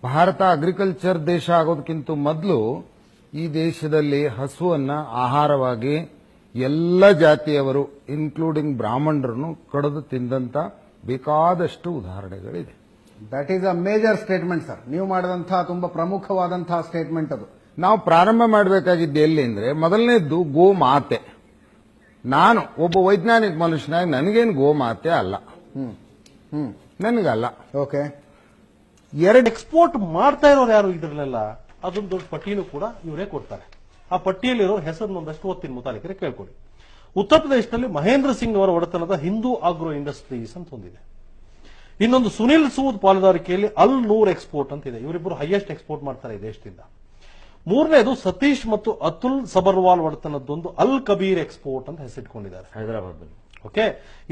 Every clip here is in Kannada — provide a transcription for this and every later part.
ಭಾರತ ಅಗ್ರಿಕಲ್ಚರ್ ದೇಶ ಆಗೋದಕ್ಕಿಂತ ಮೊದಲು ಈ ದೇಶದಲ್ಲಿ ಹಸುವನ್ನ ಆಹಾರವಾಗಿ ಎಲ್ಲ ಜಾತಿಯವರು ಇನ್ಕ್ಲೂಡಿಂಗ್ ಬ್ರಾಹ್ಮಣರನ್ನು ಕಡಿದು ತಿಂದಂತ ಬೇಕಾದಷ್ಟು ಉದಾಹರಣೆಗಳಿದೆ. That is a major statement sir. ನೀವು ಮಾಡಿದಂತಹ ತುಂಬಾ ಪ್ರಮುಖವಾದಂತಹ ಸ್ಟೇಟ್ಮೆಂಟ್ ಅದು. ನಾವು ಪ್ರಾರಂಭ ಮಾಡಬೇಕಾಗಿದ್ದು ಎಲ್ಲಿ ಅಂದ್ರೆ, ಮೊದಲನೇದ್ದು ಗೋ ಮಾತೆ. ನಾನು ಒಬ್ಬ ವೈಜ್ಞಾನಿಕ ಮನುಷ್ಯನಾಗಿ ನನಗೇನು ಗೋ ಮಾತೆ ಅಲ್ಲ, ನನಗಲ್ಲ. ಓಕೆ, ಎರಡು ಎಕ್ಸ್ಪೋರ್ಟ್ ಮಾಡ್ತಾ ಇರೋರು ಯಾರು ಇದ್ರಲ್ಲೆಲ್ಲ ಅದೊಂದು ದೊಡ್ಡ ಪಟ್ಟಿನೂ ಕೂಡ ಇವರೇ ಕೊಡ್ತಾರೆ. ಆ ಪಟ್ಟಿಯಲ್ಲಿರೋ ಹೆಸರಿನೊಂದಷ್ಟು ಒತ್ತಿನ ಮುತಾಲಿಕರೆ ಕೇಳ್ಕೊಡಿ. ಉತ್ತರ ಪ್ರದೇಶದಲ್ಲಿ ಮಹೇಂದ್ರ ಸಿಂಗ್ ಅವರ ಒಡೆತನದ ಹಿಂದೂ ಆಗ್ರೋ ಇಂಡಸ್ಟ್ರೀಸ್ ಅಂತ ಒಂದಿದೆ. ಇನ್ನೊಂದು ಸುನಿಲ್ ಸೂದ್ ಪಾಲುದಾರಿಕೆಯಲ್ಲಿ ಅಲ್ ನೂರ್ ಎಕ್ಸ್ಪೋರ್ಟ್ ಅಂತ ಇದೆ. ಇವರಿಬ್ಬರು ಹೈಯೆಸ್ಟ್ ಎಕ್ಸ್ಪೋರ್ಟ್ ಮಾಡ್ತಾರೆ ಈ ದೇಶದಿಂದ. ಮೂರನೇದು ಸತೀಶ್ ಮತ್ತು ಅತುಲ್ ಸಬರ್ವಾಲ್ ಒಡೆತನದ್ದೊಂದು ಅಲ್ ಕಬೀರ್ ಎಕ್ಸ್ಪೋರ್ಟ್ ಅಂತ ಹೆಸರಿಟ್ಕೊಂಡಿದ್ದಾರೆ ಹೈದರಾಬಾದ್. ಓಕೆ,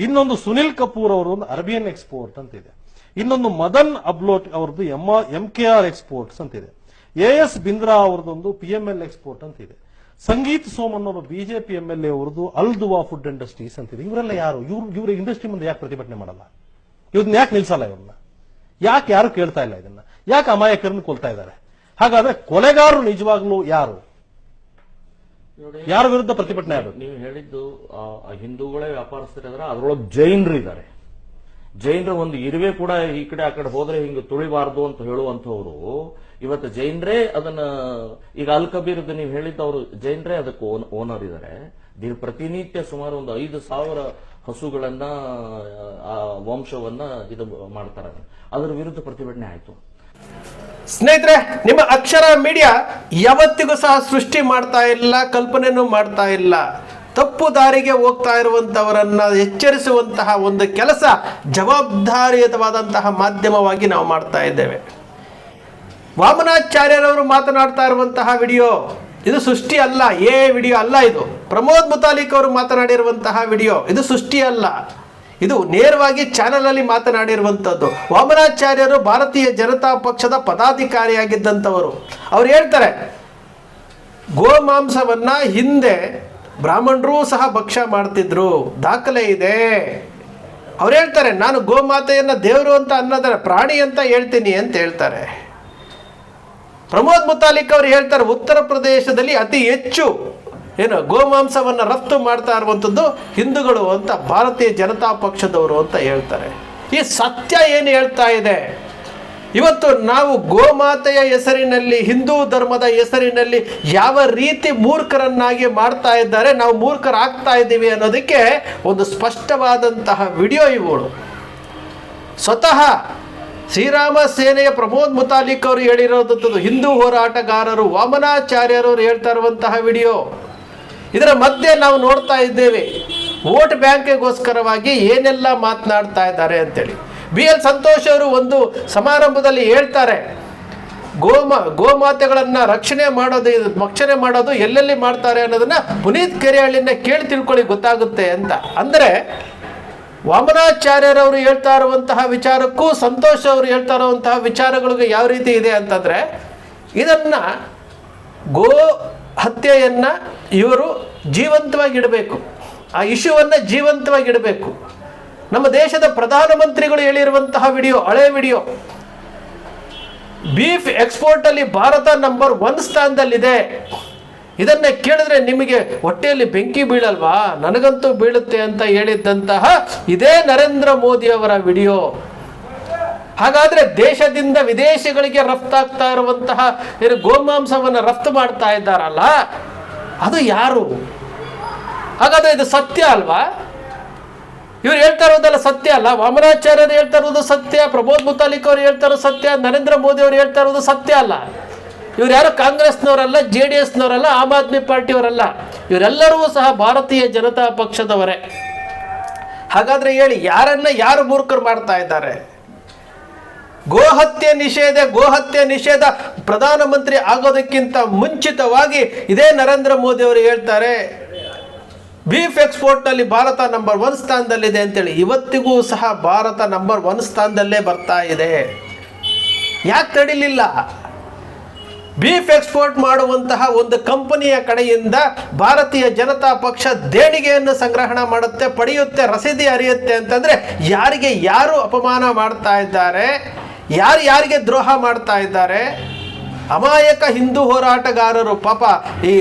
ಇನ್ನೊಂದು ಸುನಿಲ್ ಕಪೂರ್ ಅವರೊಂದು ಅರೇಬಿಯನ್ ಎಕ್ಸ್ಪೋರ್ಟ್ ಅಂತ ಇದೆ. ಇನ್ನೊಂದು ಮದನ್ ಅಬ್ಲೋಟ್ ಅವರದ್ದು MKR ಎಕ್ಸ್ಪೋರ್ಟ್ಸ್ ಅಂತ ಇದೆ. AS ಬಿಂದ್ರಾ ಅವರದೊಂದು PML ಎಕ್ಸ್ಪೋರ್ಟ್ ಅಂತ ಇದೆ. ಸಂಗೀತ್ ಸೋಮನ್ ಅವರು ಬಿಜೆಪಿ MLA ಅವರದ್ದು ಅಲ್ ದುವಾ ಫುಡ್ ಇಂಡಸ್ಟ್ರೀಸ್ ಅಂತಿದೆ. ಇವರೆಲ್ಲ ಯಾರು? ಇವ್ರ ಇಂಡಸ್ಟ್ರಿ ಮುಂದೆ ಯಾಕೆ ಪ್ರತಿಭಟನೆ ಮಾಡಲ್ಲ? ಇವ್ರನ್ನ ಯಾಕೆ ನಿಲ್ಸಲ್ಲ? ಇವ್ರನ್ನ ಯಾಕೆ ಯಾರು ಕೇಳ್ತಾ ಇಲ್ಲ? ಇದನ್ನ ಯಾಕೆ ಅಮಾಯಕರನ್ನು ಕೊಲ್ತಾ ಇದ್ದಾರೆ? ಹಾಗಾದ್ರೆ ಕೊಲೆಗಾರರು ನಿಜವಾಗ್ಲೂ ಯಾರು? ಯಾರ ವಿರುದ್ಧ ಪ್ರತಿಭಟನೆ ಆಗಬೇಕು? ನೀವು ಹೇಳಿದ್ದು ಹಿಂದೂಗಳೇ ವ್ಯಾಪಾರಸ್ಥರಿದ್ದಾರೆ, ಅದರೊಳಗೆ ಜೈನರು ಇದ್ದಾರೆ. ಜೈನರ ಒಂದು ಇರುವೆ ಕೂಡ ಈ ಕಡೆ ಆ ಕಡೆ ಹೋದ್ರೆ ಹಿಂಗೆ ತುಳಿಬಾರ್ದು ಅಂತ ಹೇಳುವಂತವ್ರು ಇವತ್ತು ಜೈನರೇ ಅದನ್ನ, ಈಗ ಅಲ್ ಕಬೀರ್ ನೀವು ಹೇಳಿದ್ದು ಅವರು ಜೈನರೇ ಅದಕ್ಕೆ ಓನರ್ ಇದ್ದಾರೆ. ಪ್ರತಿನಿತ್ಯ ಸುಮಾರು ಒಂದು 5,000 ಹಸುಗಳನ್ನ ಆ ವಂಶವನ್ನ ಇದು ಮಾಡ್ತಾರೆ. ಅದರ ವಿರುದ್ಧ ಪ್ರತಿಭಟನೆ ಆಯ್ತು. ಸ್ನೇಹಿತರೆ, ನಿಮ್ಮ ಅಕ್ಷರ ಮೀಡಿಯಾ ಯಾವತ್ತಿಗೂ ಸಹ ಸೃಷ್ಟಿ ಮಾಡ್ತಾ ಇಲ್ಲ, ಕಲ್ಪನೆನೂ ಮಾಡ್ತಾ ಇಲ್ಲ. ತಪ್ಪು ದಾರಿಗೆ ಹೋಗ್ತಾ ಇರುವಂತವರನ್ನ ಎಚ್ಚರಿಸುವಂತಹ ಒಂದು ಕೆಲಸ ಜವಾಬ್ದಾರಿಯುತವಾದಂತಹ ಮಾಧ್ಯಮವಾಗಿ ನಾವು ಮಾಡ್ತಾ ಇದ್ದೇವೆ. ವಾಮನಾಚಾರ್ಯರವರು ಮಾತನಾಡ್ತಾ ಇರುವಂತಹ ವಿಡಿಯೋ ಇದು ಸೃಷ್ಟಿ ಅಲ್ಲ, ವಿಡಿಯೋ ಅಲ್ಲ. ಇದು ಪ್ರಮೋದ್ ಮುತಾಲಿಕ್ ಅವರು ಮಾತನಾಡಿರುವಂತಹ ವಿಡಿಯೋ, ಇದು ಸೃಷ್ಟಿ ಅಲ್ಲ. ಇದು ನೇರವಾಗಿ ಚಾನೆಲ್ ಅಲ್ಲಿ ಮಾತನಾಡಿರುವಂತದ್ದು. ವಾಮನಾಚಾರ್ಯರು ಭಾರತೀಯ ಜನತಾ ಪಕ್ಷದ ಪದಾಧಿಕಾರಿಯಾಗಿದ್ದಂಥವರು. ಅವ್ರು ಹೇಳ್ತಾರೆ, ಗೋಮಾಂಸವನ್ನ ಹಿಂದೆ ಬ್ರಾಹ್ಮಣರು ಸಹ ಭಕ್ಷ್ಯ ಮಾಡ್ತಿದ್ರು, ದಾಖಲೆ ಇದೆ. ಅವ್ರು ಹೇಳ್ತಾರೆ, ನಾನು ಗೋಮಾತೆಯನ್ನ ದೇವರು ಅಂತ ಅನ್ನೋದರ ಪ್ರಾಣಿ ಅಂತ ಹೇಳ್ತೀನಿ ಅಂತ ಹೇಳ್ತಾರೆ. ಪ್ರಮೋದ್ ಮುತಾಲಿಕ್ ಅವರು ಹೇಳ್ತಾರೆ, ಉತ್ತರ ಪ್ರದೇಶದಲ್ಲಿ ಅತಿ ಹೆಚ್ಚು ಗೋಮಾಂಸವನ್ನು ರಫ್ತು ಮಾಡ್ತಾ ಇರುವಂಥದ್ದು ಹಿಂದೂಗಳು ಅಂತ ಭಾರತೀಯ ಜನತಾ ಪಕ್ಷದವರು ಅಂತ ಹೇಳ್ತಾರೆ. ಈ ಸತ್ಯ ಏನು ಹೇಳ್ತಾ ಇದೆ? ಇವತ್ತು ನಾವು ಗೋಮಾತೆಯ ಹೆಸರಿನಲ್ಲಿ, ಹಿಂದೂ ಧರ್ಮದ ಹೆಸರಿನಲ್ಲಿ ಯಾವ ರೀತಿ ಮೂರ್ಖರನ್ನಾಗಿ ಮಾಡ್ತಾ ಇದ್ದಾರೆ, ನಾವು ಮೂರ್ಖರಾಗ್ತಾ ಇದ್ದೀವಿ ಅನ್ನೋದಕ್ಕೆ ಒಂದು ಸ್ಪಷ್ಟವಾದಂತಹ ವಿಡಿಯೋ ಇವುಗಳು. ಸ್ವತಃ ಶ್ರೀರಾಮ ಸೇನೆಯ ಪ್ರಮೋದ್ ಮುತಾಲಿಕ್ ಅವರು ಹೇಳಿರೋದಂಥದ್ದು, ಹಿಂದೂ ಹೋರಾಟಗಾರರು ವಾಮನಾಚಾರ್ಯರವರು ಹೇಳ್ತಾ ಇರುವಂತಹ ವಿಡಿಯೋ. ಇದರ ಮಧ್ಯೆ ನಾವು ನೋಡ್ತಾ ಇದ್ದೇವೆ ವೋಟ್ ಬ್ಯಾಂಕ್ಗೋಸ್ಕರವಾಗಿ ಏನೆಲ್ಲ ಮಾತನಾಡ್ತಾ ಇದ್ದಾರೆ ಅಂತೇಳಿ. BL ಸಂತೋಷ್ ಅವರು ಒಂದು ಸಮಾರಂಭದಲ್ಲಿ ಹೇಳ್ತಾರೆ, ಗೋಮಾತೆಗಳನ್ನ ರಕ್ಷಣೆ ಮಾಡೋದು ಎಲ್ಲೆಲ್ಲಿ ಮಾಡ್ತಾರೆ ಅನ್ನೋದನ್ನ ಪುನೀತ್ ಕೆರೆಹಳ್ಳಿನ ಕೇಳಿ ತಿಳ್ಕೊಳ್ಳಿ ಗೊತ್ತಾಗುತ್ತೆ ಅಂತ. ಅಂದರೆ ವಾಮನಾಚಾರ್ಯರವರು ಹೇಳ್ತಾ ಇರುವಂತಹ ವಿಚಾರಕ್ಕೂ ಸಂತೋಷ್ ಅವರು ಹೇಳ್ತಾ ಇರುವಂತಹ ವಿಚಾರಗಳಿಗೂ ಯಾವ ರೀತಿ ಇದೆ ಅಂತಂದ್ರೆ, ಇದನ್ನ ಗೋ ಹತ್ಯೆಯನ್ನ ಇವರು ಜೀವಂತವಾಗಿಡಬೇಕು, ಆ ಇಶ್ಯೂವನ್ನು ಜೀವಂತವಾಗಿಡಬೇಕು. ನಮ್ಮ ದೇಶದ ಪ್ರಧಾನಮಂತ್ರಿಗಳು ಹೇಳಿರುವಂತಹ ವಿಡಿಯೋ, ಹಳೆ ವಿಡಿಯೋ. ಬೀಫ್ ಎಕ್ಸ್ಪೋರ್ಟ್ ಅಲ್ಲಿ ಭಾರತ ನಂಬರ್ 1 ಸ್ಥಾನದಲ್ಲಿದೆ. ಇದನ್ನ ಕೇಳಿದ್ರೆ ನಿಮಗೆ ಹೊಟ್ಟೆಯಲ್ಲಿ ಬೆಂಕಿ ಬೀಳಲ್ವಾ? ನನಗಂತೂ ಬೀಳುತ್ತೆ ಅಂತ ಹೇಳಿದ್ದಂತಹ ಇದೇ ನರೇಂದ್ರ ಮೋದಿ ಅವರ ವಿಡಿಯೋ. ಹಾಗಾದ್ರೆ ದೇಶದಿಂದ ವಿದೇಶಗಳಿಗೆ ರಫ್ತಾಗ್ತಾ ಇರುವಂತಹ ಗೋಮಾಂಸವನ್ನು ರಫ್ತು ಮಾಡ್ತಾ ಇದ್ದಾರಲ್ಲ, ಅದು ಯಾರು? ಹಾಗಾದ್ರೆ ಇದು ಸತ್ಯ ಅಲ್ವಾ? ಇವ್ರು ಹೇಳ್ತಾ ಇರೋದೆಲ್ಲ ಸತ್ಯ ಅಲ್ಲ? ವಾಮನಾಚಾರ್ಯರು ಹೇಳ್ತಾ ಇರೋದು ಸತ್ಯ, ಪ್ರಮೋದ್ ಮುತಾಲಿಕ್ ಅವರು ಹೇಳ್ತಾ ಇರೋದು ಸತ್ಯ, ನರೇಂದ್ರ ಮೋದಿ ಅವರು ಹೇಳ್ತಾ ಇರೋದು ಸತ್ಯ ಅಲ್ಲ. ಇವ್ರು ಯಾರು ಕಾಂಗ್ರೆಸ್ನವರಲ್ಲ, JDSನವರಲ್ಲ, ಆಮ್ ಆದ್ಮಿ ಪಾರ್ಟಿಯವರಲ್ಲ. ಇವರೆಲ್ಲರೂ ಸಹ ಭಾರತೀಯ ಜನತಾ ಪಕ್ಷದವರೇ. ಹಾಗಾದ್ರೆ ಹೇಳಿ, ಯಾರು ಮೂರ್ಖರು ಮಾಡ್ತಾ ಇದ್ದಾರೆ? ಗೋಹತ್ಯೆ ನಿಷೇಧ ಪ್ರಧಾನಮಂತ್ರಿ ಆಗೋದಕ್ಕಿಂತ ಮುಂಚಿತವಾಗಿ ಇದೇ ನರೇಂದ್ರ ಮೋದಿ ಅವರು ಹೇಳ್ತಾರೆ, ಬೀಫ್ ಎಕ್ಸ್ಪೋರ್ಟ್ ನಲ್ಲಿ ಭಾರತ ನಂಬರ್ 1 ಸ್ಥಾನದಲ್ಲಿದೆ ಅಂತೇಳಿ. ಇವತ್ತಿಗೂ ಸಹ ಭಾರತ ನಂಬರ್ 1 ಸ್ಥಾನದಲ್ಲೇ ಬರ್ತಾ ಇದೆ. ಯಾಕೆ ತಡಿಲಿಲ್ಲ? ಬೀಫ್ ಎಕ್ಸ್ಪೋರ್ಟ್ ಮಾಡುವಂತಹ ಒಂದು ಕಂಪನಿಯ ಕಡೆಯಿಂದ ಭಾರತೀಯ ಜನತಾ ಪಕ್ಷ ದೇಣಿಗೆಯನ್ನು ಸಂಗ್ರಹಣ ಮಾಡುತ್ತೆ, ಪಡೆಯುತ್ತೆ, ರಸೀದಿ ಹರಿಯುತ್ತೆ ಅಂತಂದ್ರೆ ಯಾರಿಗೆ ಯಾರು ಅಪಮಾನ ಮಾಡ್ತಾ ಇದ್ದಾರೆ, ಯಾರಿಗೆ ದ್ರೋಹ ಮಾಡ್ತಾ ಇದ್ದಾರೆ? ಅಮಾಯಕ ಹಿಂದೂ ಹೋರಾಟಗಾರರು ಪಾಪ, ಈ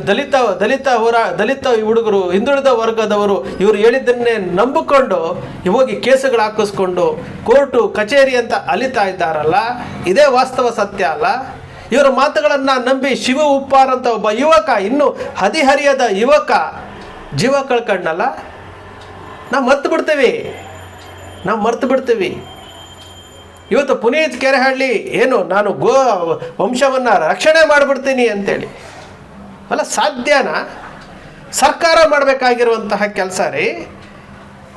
ದಲಿತ ಹುಡುಗರು, ಹಿಂದುಳಿದ ವರ್ಗದವರು ಇವರು ಹೇಳಿದ್ದನ್ನೇ ನಂಬಿಕೊಂಡು ಹೋಗಿ ಕೇಸುಗಳು ಹಾಕಿಸ್ಕೊಂಡು ಕೋರ್ಟು ಕಚೇರಿ ಅಂತ ಅಲಿತಾ ಇದ್ದಾರಲ್ಲ, ಇದೇ ವಾಸ್ತವ ಸತ್ಯ ಅಲ್ಲ? ಇವರ ಮಾತುಗಳನ್ನು ನಂಬಿ ಶಿವ ಉಪ್ಪಾರ್ ಅಂತ ಒಬ್ಬ ಯುವಕ, ಇನ್ನೂ ಹದಿಹರಿಯದ ಯುವಕ ಜೀವ ಕಳ್ಕೊಂಡಲ್ಲ. ನಾವು ಮರ್ತು ಬಿಡ್ತೀವಿ. ಇವತ್ತು ಪುನೀತ್ ಕೆರೆಹಳ್ಳಿ ಏನು ನಾನು ಗೋ ವಂಶವನ್ನು ರಕ್ಷಣೆ ಮಾಡಿಬಿಡ್ತೀನಿ ಅಂತೇಳಿ, ಅಲ್ಲ ಸಾಧ್ಯನಾ? ಸರ್ಕಾರ ಮಾಡಬೇಕಾಗಿರುವಂತಹ ಕೆಲಸ ರೀ.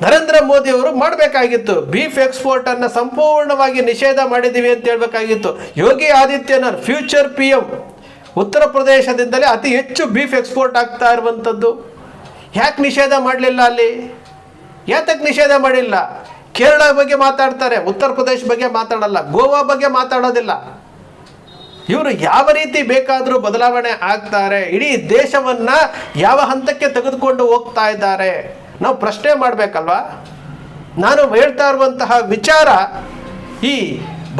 ನರೇಂದ್ರ ಮೋದಿಯವರು ಮಾಡಬೇಕಾಗಿತ್ತು. ಬೀಫ್ ಎಕ್ಸ್ಪೋರ್ಟನ್ನು ಸಂಪೂರ್ಣವಾಗಿ ನಿಷೇಧ ಮಾಡಿದ್ದೀವಿ ಅಂತ ಹೇಳ್ಬೇಕಾಗಿತ್ತು. ಯೋಗಿ ಆದಿತ್ಯನಾಥ್ ಫ್ಯೂಚರ್ PM, ಉತ್ತರ ಪ್ರದೇಶದಿಂದಲೇ ಅತಿ ಹೆಚ್ಚು ಬೀಫ್ ಎಕ್ಸ್ಪೋರ್ಟ್ ಆಗ್ತಾ ಇರುವಂಥದ್ದು. ಯಾಕೆ ನಿಷೇಧ ಮಾಡಲಿಲ್ಲ ಅಲ್ಲಿ? ಯಾತಕ್ಕೆ ನಿಷೇಧ ಮಾಡಿಲ್ಲ? ಕೇರಳ ಬಗ್ಗೆ ಮಾತಾಡ್ತಾರೆ, ಉತ್ತರ ಪ್ರದೇಶ ಬಗ್ಗೆ ಮಾತಾಡಲ್ಲ, ಗೋವಾ ಬಗ್ಗೆ ಮಾತಾಡೋದಿಲ್ಲ. ಇವರು ಯಾವ ರೀತಿ ಬೇಕಾದರೂ ಬದಲಾವಣೆ ಆಗ್ತಾರೆ. ಇಡೀ ದೇಶವನ್ನು ಯಾವ ಹಂತಕ್ಕೆ ತೆಗೆದುಕೊಂಡು ಹೋಗ್ತಾ ಇದ್ದಾರೆ ನಾವು ಪ್ರಶ್ನೆ ಮಾಡಬೇಕಲ್ವಾ? ನಾನು ಹೇಳ್ತಾ ಇರುವಂತಹ ವಿಚಾರ, ಈ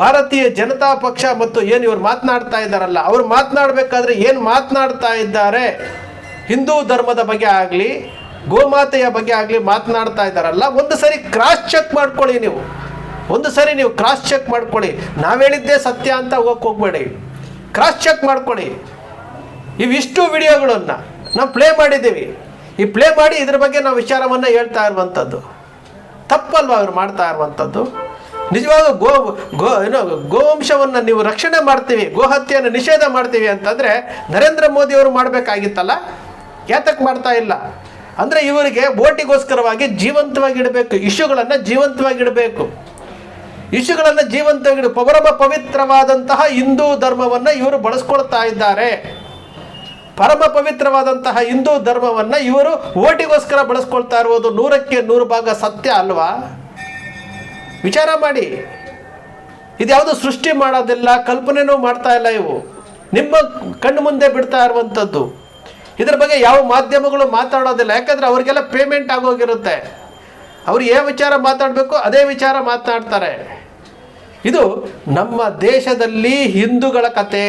ಭಾರತೀಯ ಜನತಾ ಪಕ್ಷ ಮತ್ತು ಏನು ಇವರು ಮಾತನಾಡ್ತಾ ಇದ್ದಾರಲ್ಲ, ಅವರು ಮಾತನಾಡಬೇಕಾದ್ರೆ ಏನು ಮಾತನಾಡ್ತಾ ಇದ್ದಾರೆ, ಹಿಂದೂ ಧರ್ಮದ ಬಗ್ಗೆ ಆಗಲಿ ಗೋಮಾತೆಯ ಬಗ್ಗೆ ಆಗಲಿ ಮಾತನಾಡ್ತಾ ಇದ್ದಾರಲ್ಲ, ಒಂದು ಸರಿ ಕ್ರಾಸ್ ಚೆಕ್ ಮಾಡ್ಕೊಳ್ಳಿ. ನೀವು ಕ್ರಾಸ್ ಚೆಕ್ ಮಾಡ್ಕೊಳ್ಳಿ. ನಾವು ಹೇಳಿದ್ದೇ ಸತ್ಯ ಅಂತ ಹೋಗಬೇಡಿ, ಕ್ರಾಸ್ ಚೆಕ್ ಮಾಡ್ಕೊಳ್ಳಿ. ಇವಿಷ್ಟು ವಿಡಿಯೋಗಳನ್ನು ನಾವು ಪ್ಲೇ ಮಾಡಿದ್ದೀವಿ. ಈ ಪ್ಲೇ ಮಾಡಿ ಇದ್ರ ಬಗ್ಗೆ ನಾವು ವಿಚಾರವನ್ನು ಹೇಳ್ತಾ ಇರುವಂಥದ್ದು ತಪ್ಪಲ್ವಾ? ಅವ್ರು ಮಾಡ್ತಾ ಇರುವಂಥದ್ದು ನಿಜವಾಗ ಗೋವಂಶವನ್ನು ನೀವು ರಕ್ಷಣೆ ಮಾಡ್ತೀವಿ, ಗೋಹತ್ಯೆಯನ್ನು ನಿಷೇಧ ಮಾಡ್ತೀವಿ ಅಂತಂದರೆ ನರೇಂದ್ರ ಮೋದಿಯವರು ಮಾಡಬೇಕಾಗಿತ್ತಲ್ಲ, ಯಾತಕ್ಕೆ ಮಾಡ್ತಾ ಇಲ್ಲ? ಅಂದರೆ ಇವರಿಗೆ ಓಟಿಗೋಸ್ಕರವಾಗಿ ಜೀವಂತವಾಗಿಡಬೇಕು, ಇಶ್ಯೂಗಳನ್ನು ಜೀವಂತವಾಗಿಡಬೇಕು. ಪವಿತ್ರವಾದಂತಹ ಹಿಂದೂ ಧರ್ಮವನ್ನು ಇವರು ಬಳಸ್ಕೊಳ್ತಾ ಇದ್ದಾರೆ. ಪರಮ ಪವಿತ್ರವಾದಂತಹ ಹಿಂದೂ ಧರ್ಮವನ್ನು ಇವರು ಓಟಿಗೋಸ್ಕರ ಬಳಸ್ಕೊಳ್ತಾ ಇರುವುದು 100ಕ್ಕೆ 100% ಸತ್ಯ ಅಲ್ವಾ? ವಿಚಾರ ಮಾಡಿ. ಇದ್ಯಾವುದು ಸೃಷ್ಟಿ ಮಾಡೋದಿಲ್ಲ, ಕಲ್ಪನೆನೂ ಮಾಡ್ತಾ ಇಲ್ಲ. ಇವು ನಿಮ್ಮ ಕಣ್ಣು ಮುಂದೆ ಬಿಡ್ತಾ ಇರುವಂಥದ್ದು. ಇದರ ಬಗ್ಗೆ ಯಾವ ಮಾಧ್ಯಮಗಳು ಮಾತಾಡೋದಿಲ್ಲ, ಯಾಕಂದರೆ ಅವರಿಗೆಲ್ಲ ಪೇಮೆಂಟ್ ಆಗೋಗಿರುತ್ತೆ. ಅವರು ಯಾವ ವಿಚಾರ ಮಾತಾಡಬೇಕು ಅದೇ ವಿಚಾರ ಮಾತನಾಡ್ತಾರೆ. ಇದು ನಮ್ಮ ದೇಶದಲ್ಲಿ ಹಿಂದೂಗಳ ಕತೆ.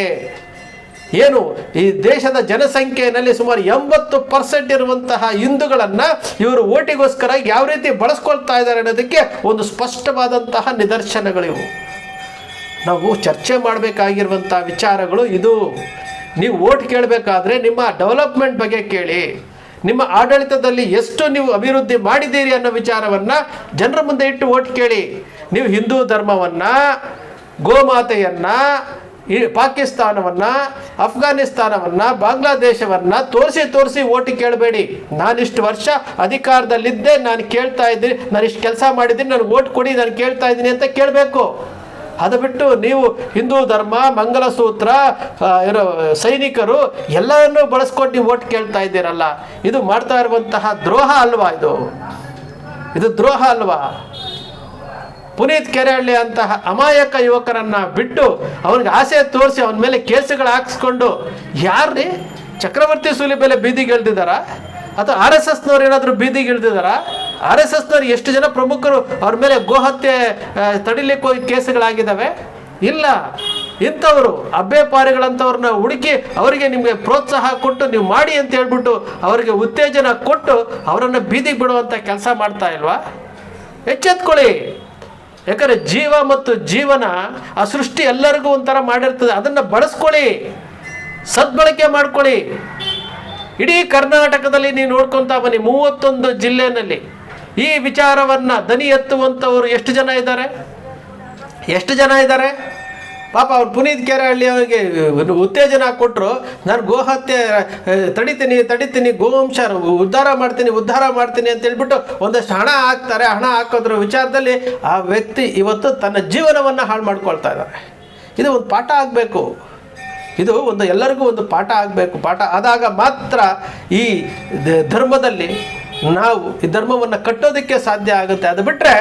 ಏನು ಈ ದೇಶದ ಜನಸಂಖ್ಯೆಯಲ್ಲಿ ಸುಮಾರು 80% ಇರುವಂತಹ ಹಿಂದೂಗಳನ್ನು ಇವರು ಓಟಿಗೋಸ್ಕರ ಯಾವ ರೀತಿ ಬಳಸ್ಕೊಳ್ತಾ ಇದ್ದಾರೆ ಅನ್ನೋದಕ್ಕೆ ಒಂದು ಸ್ಪಷ್ಟವಾದಂತಹ ನಿದರ್ಶನಗಳಿವು. ನಾವು ಚರ್ಚೆ ಮಾಡಬೇಕಾಗಿರುವಂಥ ವಿಚಾರಗಳು ಇದು. ನೀವು ಓಟ್ ಕೇಳಬೇಕಾದ್ರೆ ನಿಮ್ಮ ಡೆವಲಪ್ಮೆಂಟ್ ಬಗ್ಗೆ ಕೇಳಿ, ನಿಮ್ಮ ಆಡಳಿತದಲ್ಲಿ ಎಷ್ಟು ನೀವು ಅಭಿವೃದ್ಧಿ ಮಾಡಿದ್ದೀರಿ ಅನ್ನೋ ವಿಚಾರವನ್ನು ಜನರ ಮುಂದೆ ಇಟ್ಟು ಓಟ್ ಕೇಳಿ. ನೀವು ಹಿಂದೂ ಧರ್ಮವನ್ನು, ಗೋಮಾತೆಯನ್ನು, ಪಾಕಿಸ್ತಾನವನ್ನು, ಅಫ್ಘಾನಿಸ್ತಾನವನ್ನು, ಬಾಂಗ್ಲಾದೇಶವನ್ನು ತೋರಿಸಿ ಓಟಿ ಕೇಳಬೇಡಿ. ನಾನಿಷ್ಟು ವರ್ಷ ಅಧಿಕಾರದಲ್ಲಿದ್ದೆ, ನಾನು ಕೇಳ್ತಾ ಇದ್ದೀನಿ, ನಾನು ಇಷ್ಟು ಕೆಲಸ ಮಾಡಿದ್ದೀನಿ, ನನಗೆ ಓಟ್ ಕೊಡಿ, ನಾನು ಕೇಳ್ತಾ ಇದ್ದೀನಿ ಅಂತ ಕೇಳಬೇಕು. ಅದು ಬಿಟ್ಟು ನೀವು ಹಿಂದೂ ಧರ್ಮ, ಮಂಗಲಸೂತ್ರ, ಸೈನಿಕರು ಎಲ್ಲವನ್ನೂ ಬಳಸ್ಕೊಂಡು ನೀವು ಓಟ್ ಕೇಳ್ತಾ ಇದ್ದೀರಲ್ಲ, ಇದು ಮಾಡ್ತಾ ಇರುವಂತಹ ದ್ರೋಹ ಅಲ್ವಾ? ಇದು ದ್ರೋಹ ಅಲ್ವಾ? ಪುನೀತ್ ಕೆರೆಹಳ್ಳಿ ಅಂತಹ ಅಮಾಯಕ ಯುವಕರನ್ನು ಬಿಟ್ಟು ಅವನಿಗೆ ಆಸೆ ತೋರಿಸಿ ಅವನ ಮೇಲೆ ಕೇಸುಗಳು ಹಾಕಿಸ್ಕೊಂಡು, ಯಾರ್ರೀ ಚಕ್ರವರ್ತಿ ಸೂಲಿಬೆಲೆ ಬೀದಿಗೆ ಇಳಿದಿದ್ದಾರಾ? ಅಥವಾ RSSನವ್ರು ಏನಾದರೂ ಬೀದಿಗೆ ಇಳಿದಿದ್ದಾರ? RSSನವ್ರು ಎಷ್ಟು ಜನ ಪ್ರಮುಖರು ಅವ್ರ ಮೇಲೆ ಗೋಹತ್ಯೆ ತಡಿಲಿಕ್ಕೆ ಹೋಗಿ ಕೇಸುಗಳಾಗಿದ್ದಾವೆ? ಇಲ್ಲ. ಇಂಥವರು ಅಬ್ಬೆಪಾರಿಗಳಂಥವ್ರನ್ನ ಹುಡುಕಿ ಅವರಿಗೆ ನಿಮಗೆ ಪ್ರೋತ್ಸಾಹ ಕೊಟ್ಟು ನೀವು ಮಾಡಿ ಅಂತ ಹೇಳ್ಬಿಟ್ಟು ಅವರಿಗೆ ಉತ್ತೇಜನ ಕೊಟ್ಟು ಅವರನ್ನು ಬೀದಿಗೆ ಬಿಡುವಂಥ ಕೆಲಸ ಮಾಡ್ತಾ ಇಲ್ವಾ? ಎಚ್ಚೆತ್ಕೊಳ್ಳಿ. ಯಾಕಂದರೆ ಜೀವ ಮತ್ತು ಜೀವನ ಆ ಸೃಷ್ಟಿ ಎಲ್ಲರಿಗೂ ಒಂಥರ ಮಾಡಿರ್ತದೆ. ಅದನ್ನು ಬಳಸ್ಕೊಳ್ಳಿ, ಸದ್ಬಳಕೆ ಮಾಡ್ಕೊಳ್ಳಿ. ಇಡೀ ಕರ್ನಾಟಕದಲ್ಲಿ ನೀವು ನೋಡ್ಕೊತಾ ಬನ್ನಿ, 31 ಜಿಲ್ಲೆಯಲ್ಲಿ ಈ ವಿಚಾರವನ್ನು ದನಿ ಎತ್ತುವಂಥವರು ಎಷ್ಟು ಜನ ಇದ್ದಾರೆ? ಪಾಪ ಅವ್ರು ಪುನೀತ್ ಕೆರೆಹಳ್ಳಿ ಅವರಿಗೆ ಉತ್ತೇಜನ ಕೊಟ್ಟರು. ನಾನು ಗೋಹತ್ಯೆ ತಡಿತೀನಿ, ಗೋವಂಶ ಉದ್ಧಾರ ಮಾಡ್ತೀನಿ ಅಂತ ಹೇಳ್ಬಿಟ್ಟು ಒಂದಷ್ಟು ಹಣ ಹಾಕ್ತಾರೆ. ಹಣ ಹಾಕೋದ್ರ ವಿಚಾರದಲ್ಲಿ ಆ ವ್ಯಕ್ತಿ ಇವತ್ತು ತನ್ನ ಜೀವನವನ್ನು ಹಾಳು ಮಾಡ್ಕೊಳ್ತಾ ಇದ್ದಾರೆ. ಇದು ಒಂದು ಪಾಠ ಆಗಬೇಕು. ಇದು ಎಲ್ಲರಿಗೂ ಒಂದು ಪಾಠ ಆಗಬೇಕು. ಪಾಠ ಆದಾಗ ಮಾತ್ರ ಈ ಧರ್ಮದಲ್ಲಿ ನಾವು ಈ ಧರ್ಮವನ್ನು ಕಟ್ಟೋದಕ್ಕೆ ಸಾಧ್ಯ ಆಗುತ್ತೆ. ಅದು ಬಿಟ್ಟರೆ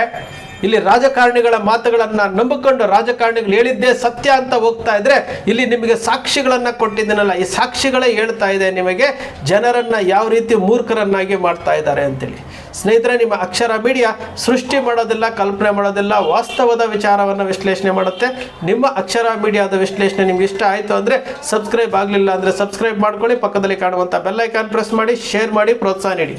ಇಲ್ಲಿ ರಾಜಕಾರಣಿಗಳ ಮಾತುಗಳನ್ನು ನಂಬಿಕೊಂಡು ರಾಜಕಾರಣಿಗಳು ಹೇಳಿದ್ದೇ ಸತ್ಯ ಅಂತ ಹೋಗ್ತಾ ಇದ್ರೆ, ಇಲ್ಲಿ ನಿಮಗೆ ಸಾಕ್ಷಿಗಳನ್ನು ಕೊಟ್ಟಿದ್ದೀನಲ್ಲ, ಈ ಸಾಕ್ಷಿಗಳೇ ಹೇಳ್ತಾ ಇದೆ ನಿಮಗೆ ಜನರನ್ನು ಯಾವ ರೀತಿ ಮೂರ್ಖರನ್ನಾಗಿ ಮಾಡ್ತಾ ಇದ್ದಾರೆ ಅಂತೇಳಿ. ಸ್ನೇಹಿತರೆ, ನಿಮ್ಮ ಅಕ್ಷರ ಮೀಡಿಯಾ ಸೃಷ್ಟಿ ಮಾಡೋದಿಲ್ಲ, ಕಲ್ಪನೆ ಮಾಡೋದಿಲ್ಲ, ವಾಸ್ತವದ ವಿಚಾರವನ್ನು ವಿಶ್ಲೇಷಣೆ ಮಾಡುತ್ತೆ. ನಿಮ್ಮ ಅಕ್ಷರ ಮೀಡಿಯಾದ ವಿಶ್ಲೇಷಣೆ ನಿಮ್ಗೆ ಇಷ್ಟ ಆಯಿತು ಅಂದರೆ ಸಬ್ಸ್ಕ್ರೈಬ್ ಆಗಲಿಲ್ಲ ಅಂದರೆ ಸಬ್ಸ್ಕ್ರೈಬ್ ಮಾಡ್ಕೊಳ್ಳಿ, ಪಕ್ಕದಲ್ಲಿ ಕಾಣುವಂಥ ಬೆಲ್ ಐಕಾನ್ ಪ್ರೆಸ್ ಮಾಡಿ, ಶೇರ್ ಮಾಡಿ, ಪ್ರೋತ್ಸಾಹ ನೀಡಿ.